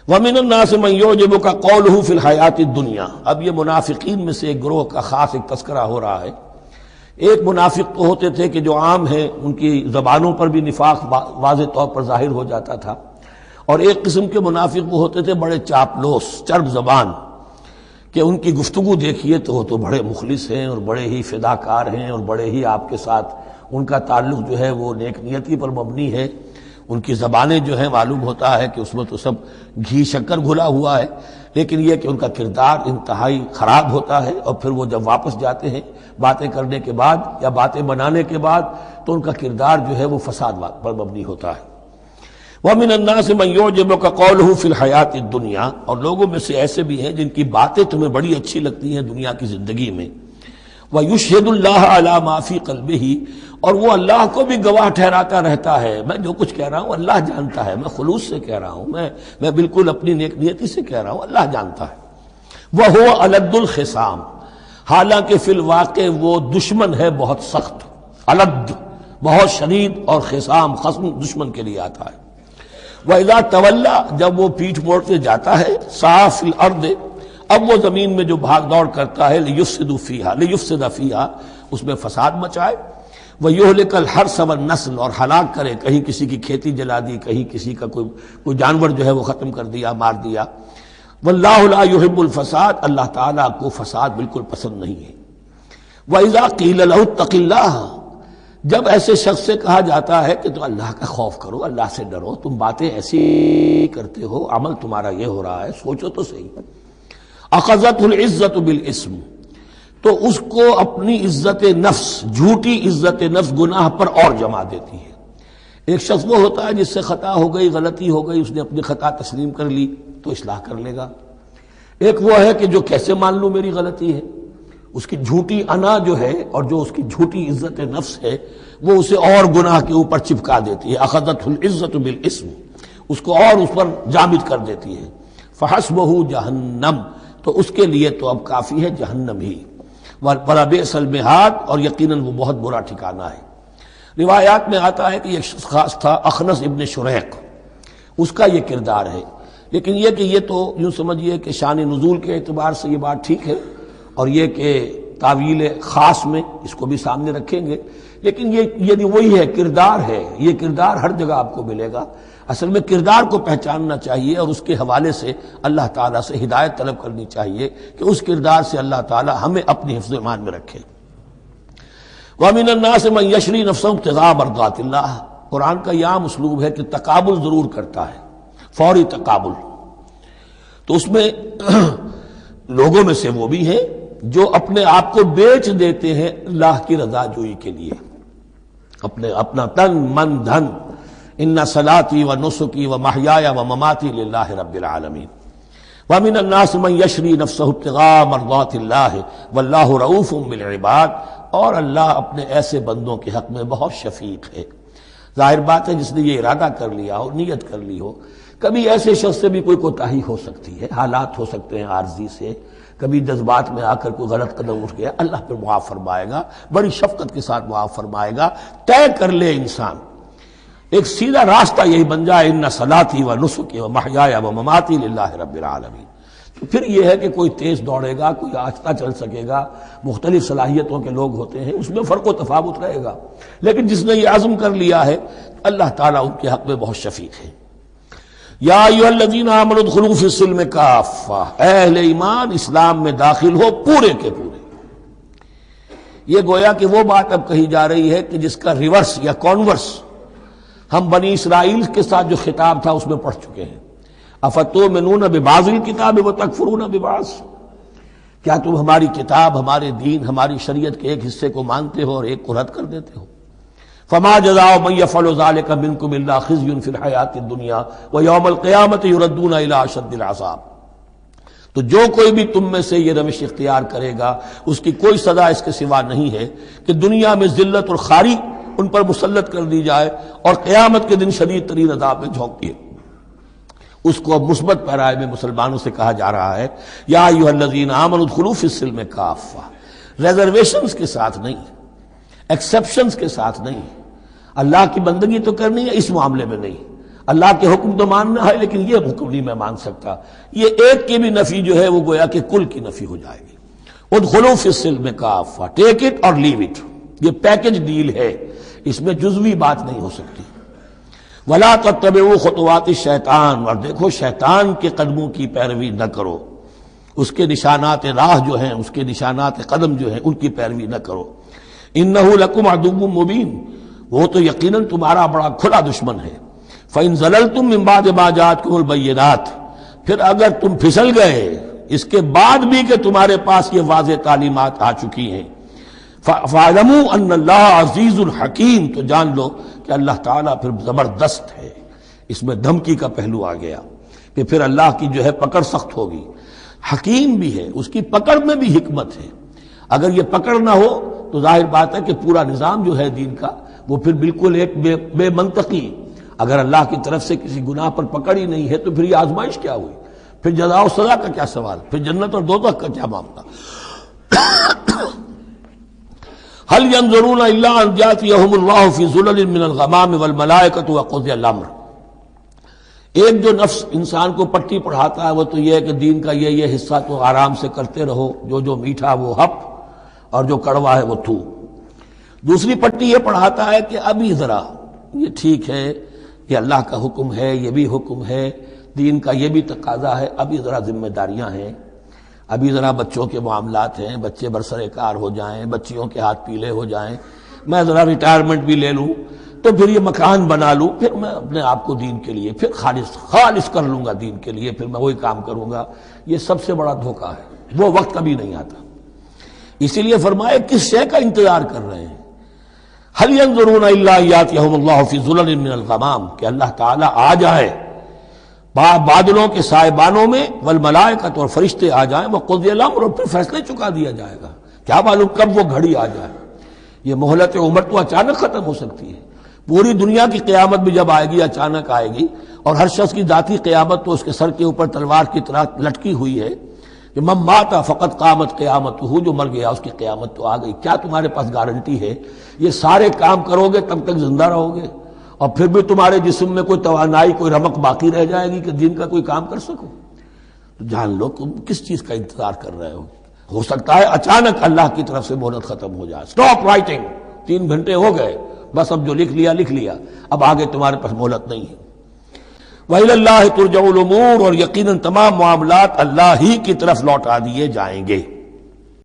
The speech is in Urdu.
وَمِنَ النَّاسِ مَن يُعْجِبُكَ قَوْلُهُ فِي الْحَيَاةِ الدُّنْيَا۔ اب یہ منافقین میں سے ایک گروہ کا خاص ایک تذکرہ ہو رہا ہے۔ ایک منافق تو ہوتے تھے کہ جو عام ہیں، ان کی زبانوں پر بھی نفاق واضح طور پر ظاہر ہو جاتا تھا، اور ایک قسم کے منافق وہ ہوتے تھے بڑے چاپلوس، چرب زبان، کہ ان کی گفتگو دیکھیے تو وہ تو بڑے مخلص ہیں اور بڑے ہی فداکار ہیں اور بڑے ہی آپ کے ساتھ ان کا تعلق جو ہے وہ نیک نیتی پر مبنی ہے۔ ان کی زبانیں جو ہیں معلوم ہوتا ہے کہ اس میں تو سب گھی شکر گھلا ہوا ہے، لیکن یہ کہ ان کا کردار انتہائی خراب ہوتا ہے، اور پھر وہ جب واپس جاتے ہیں باتیں کرنے کے بعد یا باتیں بنانے کے بعد تو ان کا کردار جو ہے وہ فساد پر مبنی ہوتا ہے۔ وَمِنَ النَّاسِ مَن يُعْجِبُكَ قَوْلُهُ فِي الْحَيَاةِ الدُّنْيَا، اور لوگوں میں سے ایسے بھی ہیں جن کی باتیں تمہیں بڑی اچھی لگتی ہیں دنیا کی زندگی میں۔ وَيُشْهِدُ اللَّهَ عَلَى مَا فِي قَلْبِهِ، اور وہ اللہ کو بھی گواہ ٹھہراتا رہتا ہے، میں جو کچھ کہہ رہا ہوں اللہ جانتا ہے، میں خلوص سے کہہ رہا ہوں، میں بالکل اپنی نیک نیتی سے کہہ رہا ہوں، اللہ جانتا ہے۔ وَهُوَ أَلَدُّ الْخِصَامِ، حالانکہ فی الواقع وہ دشمن ہے بہت سخت، الد بہت شدید، اور خصام خصم دشمن کے لیے آتا ہے۔ وَإِذَا تَوَلَّى، جب وہ پیٹھ موڑتے جاتا ہے، سعى فِي الْأَرْضِ، اب وہ زمین میں جو بھاگ دوڑ کرتا ہے، لِيُفْسِدَ فِيهَا، اس میں فساد مچائے، وَيُهْلِكَ الْحَرْثَ وَالنَّسْلَ، اور ہلاک کرے، کہیں کسی کی کھیتی جلا دی، کہیں کسی کا کوئی جانور جو ہے وہ ختم کر دیا، مار دیا۔ وَاللَّهُ لَا يُحِبُّ الْفَسَادَ، اللہ تعالیٰ کو فساد بالکل پسند نہیں ہے۔ وَإِذَا قِيلَ لَهُ اتَّقِ اللَّهَ، جب ایسے شخص سے کہا جاتا ہے کہ تم اللہ کا خوف کرو، اللہ سے ڈرو، تم باتیں ایسی کرتے ہو، عمل تمہارا یہ ہو رہا ہے، سوچو تو صحیح۔ اخذت العزت بالاسم، تو اس کو اپنی عزت نفس، جھوٹی عزت نفس گناہ پر اور جما دیتی ہے۔ ایک شخص وہ ہوتا ہے جس سے خطا ہو گئی، غلطی ہو گئی، اس نے اپنی خطا تسلیم کر لی تو اصلاح کر لے گا۔ ایک وہ ہے کہ جو کیسے مان لوں میری غلطی ہے، اس کی جھوٹی انا جو ہے اور جو اس کی جھوٹی عزت نفس ہے وہ اسے اور گناہ کے اوپر چپکا دیتی ہے۔ اخذت العزت بالاسم، اس کو اور اس پر جامد کر دیتی ہے۔ فحسبہ جہنم، تو اس کے لیے تو اب کافی ہے جہنم ہی۔ وَلَبِئْسَ الْمِہَادُ، اور یقیناً وہ بہت برا ٹھکانہ ہے۔ روایات میں آتا ہے کہ ایک شخص خاص تھا، اخنس ابن شریق، اس کا یہ کردار ہے، لیکن یہ کہ یہ تو یوں سمجھیے کہ شان نزول کے اعتبار سے یہ بات ٹھیک ہے، اور یہ کہ تعویل خاص میں اس کو بھی سامنے رکھیں گے، لیکن یہ وہی ہے، کردار ہے، یہ کردار ہر جگہ آپ کو ملے گا۔ اصل میں کردار کو پہچاننا چاہیے اور اس کے حوالے سے اللہ تعالیٰ سے ہدایت طلب کرنی چاہیے کہ اس کردار سے اللہ تعالیٰ ہمیں اپنی حفظ ایمان میں رکھے۔ وَمِنَ النَّاسِ مَن يَشْرِي نَفْسَهُ ابْتِغَاءَ مَرْضَاتِ اللَّهِ، قرآن کا یہ عام اسلوب ہے کہ تقابل ضرور کرتا ہے، فوری تقابل۔ تو اس میں لوگوں میں سے وہ بھی ہیں جو اپنے آپ کو بیچ دیتے ہیں اللہ کی رضا جوئی کے لیے، اپنا تن من دھن، ان صلاتی و نسکی و محیای و مماتی للہ رب العالمین۔ ومن الناس من یشری نفسہ ابتغاء مرضات اللہ واللہ رؤوف بالعباد، اور اللہ اپنے ایسے بندوں کے حق میں بہت شفیق ہے۔ ظاہر بات ہے جس نے یہ ارادہ کر لیا ہو، نیت کر لی ہو، کبھی ایسے شخص سے بھی کوئی کوتاہی ہو سکتی ہے، حالات ہو سکتے ہیں عارضی سے، کبھی جذبات میں آ کر کوئی غلط قدم اٹھ گیا، اللہ پھر معاف فرمائے گا، بڑی شفقت کے ساتھ معاف فرمائے گا۔ طے کر لے انسان، ایک سیدھا راستہ یہی بن جائے، ان صلاتی و نسکی و محیای و مماتی للہ رب العالمین، تو پھر یہ ہے کہ کوئی تیز دوڑے گا، کوئی آہستہ چل سکے گا، مختلف صلاحیتوں کے لوگ ہوتے ہیں، اس میں فرق و تفاوت رہے گا، لیکن جس نے یہ عزم کر لیا ہے اللہ تعالیٰ ان کے حق میں بہت شفیق ہے۔ یا ایھا الذین آمنوا ادخلوا فی السلم کافہ، اے اہل ایمان اسلام میں داخل ہو پورے کے پورے۔ یہ گویا کہ وہ بات اب کہی جا رہی ہے کہ جس کا ریورس یا کانورس ہم بنی اسرائیل کے ساتھ جو خطاب تھا اس میں پڑھ چکے ہیں۔ افتؤمنون ببعض الکتاب وتکفرون ببعض، کیا تم ہماری کتاب، ہمارے دین، ہماری شریعت کے ایک حصے کو مانتے ہو اور ایک کو رد کر دیتے ہو؟ فما جزاء من يفعل ذلك منكم الا خزي في الحياة الدنيا ويوم القيامة يردون الى اشد العذاب، تو جو کوئی بھی تم میں سے یہ روش اختیار کرے گا اس کی کوئی سزا اس کے سوا نہیں ہے کہ دنیا میں ذلت اور خواری ان پر مسلط کر دی جائے اور قیامت کے دن شدید ترین عذاب میں جھونک دیے۔ اس کو اب مثبت پیرائے میں مسلمانوں سے کہا جا رہا ہے، یا ایھا الذین آمنوا ادخلوا فی السلم کافہ، ریزرویشنز کے ساتھ نہیں، ایکسیپشنز کے ساتھ نہیں۔ اللہ کی بندگی تو کرنی ہے، اس معاملے میں نہیں، اللہ کے حکم تو ماننا ہے لیکن یہ حکم نہیں میں مان سکتا، یہ ایک کی بھی نفی جو ہے وہ گویا کہ کل کی نفی ہو جائے گی۔ ادخلوا فی السلم کافہ، ٹیک اٹ اور لیو اٹ، یہ پیکج ڈیل ہے، اس میں جزوی بات نہیں ہو سکتی۔ ولا تتبعوا خطوات الشیطان، اور دیکھو شیطان کے قدموں کی پیروی نہ کرو، اس کے نشانات راہ جو ہیں، اس کے نشانات قدم جو ہیں ان کی پیروی نہ کرو۔ انہ لکم عدو مبین، وہ تو یقیناً تمہارا بڑا کھلا دشمن ہے۔ فإن زللتم من بعد ما جاءتكم البینات، پھر اگر تم پھسل گئے اس کے بعد بھی کہ تمہارے پاس یہ واضح تعلیمات آ چکی ہیں، فاعلموا ان اللہ عزیز الحکیم، تو جان لو کہ اللہ تعالیٰ پھر زبردست ہے۔ اس میں دھمکی کا پہلو آ گیا کہ پھر اللہ کی جو ہے پکڑ سخت ہوگی، حکیم بھی ہے، اس کی پکڑ میں بھی حکمت ہے۔ اگر یہ پکڑ نہ ہو تو ظاہر بات ہے کہ پورا نظام جو ہے دین کا وہ پھر بالکل ایک بے منطقی، اگر اللہ کی طرف سے کسی گناہ پر پکڑ ہی نہیں ہے تو پھر یہ آزمائش کیا ہوئی، پھر جزا و سزا کا کیا سوال، پھر جنت اور دوزخ کا کیا معاملہ۔ هل ينظرون الا ان ياتيهم الله في ظلل من الغمام والملائكة وقضي الامر۔ ایک جو نفس انسان کو پٹی پڑھاتا ہے وہ تو یہ ہے کہ دین کا یہ حصہ تو آرام سے کرتے رہو، جو میٹھا وہ ہپ اور جو کڑوا ہے وہ تھو۔ دوسری پٹی یہ پڑھاتا ہے کہ ابھی ذرا یہ ٹھیک ہے، یہ اللہ کا حکم ہے، یہ بھی حکم ہے، دین کا یہ بھی تقاضا ہے، ابھی ذرا ذمہ داریاں ہیں، ابھی ذرا بچوں کے معاملات ہیں، بچے برسر کار ہو جائیں، بچیوں کے ہاتھ پیلے ہو جائیں، میں ذرا ریٹائرمنٹ بھی لے لوں تو پھر یہ مکان بنا لوں، پھر میں اپنے آپ کو دین کے لیے پھر خالص کر لوں گا، دین کے لیے پھر میں وہی کام کروں گا۔ یہ سب سے بڑا دھوکہ ہے، وہ وقت کبھی نہیں آتا۔ اسی لیے فرمائے کس شے کا انتظار کر رہے ہیں؟ هل ينظرون الا ياتيهم الله في ظلل من الغمام، کہ اللہ تعالیٰ آ جائے بادلوں کے سائبانوں میں، والملائکۃ اور فرشتے آ جائیں، وقضی الامر اور پھر فیصلے چکا دیا جائے گا۔ کیا معلوم کب وہ گھڑی آ جائے، یہ مہلت عمر تو اچانک ختم ہو سکتی ہے۔ پوری دنیا کی قیامت بھی جب آئے گی اچانک آئے گی، اور ہر شخص کی ذاتی قیامت تو اس کے سر کے اوپر تلوار کی طرح لٹکی ہوئی ہے کہ من مات فقط قامت قیامتہ، جو مر گیا اس کی قیامت تو آ گئی۔ کیا تمہارے پاس گارنٹی ہے یہ سارے کام کرو گے تب تک زندہ رہو گے اور پھر بھی تمہارے جسم میں کوئی توانائی، کوئی رمق باقی رہ جائے گی کہ دین کا کوئی کام کر سکو؟ تو جان لو تم کس چیز کا انتظار کر رہے ہو سکتا ہے اچانک اللہ کی طرف سے مہلت ختم ہو جائے، سٹاپ رائٹنگ، 3 گھنٹے ہو گئے، بس اب جو لکھ لیا، اب آگے تمہارے پاس مہلت نہیں ہے۔ وَإِلَى اللَّهِ تُرْجَعُ الْأُمُورُ، اور یقیناً تمام معاملات اللہ ہی کی طرف لوٹا دیے جائیں گے۔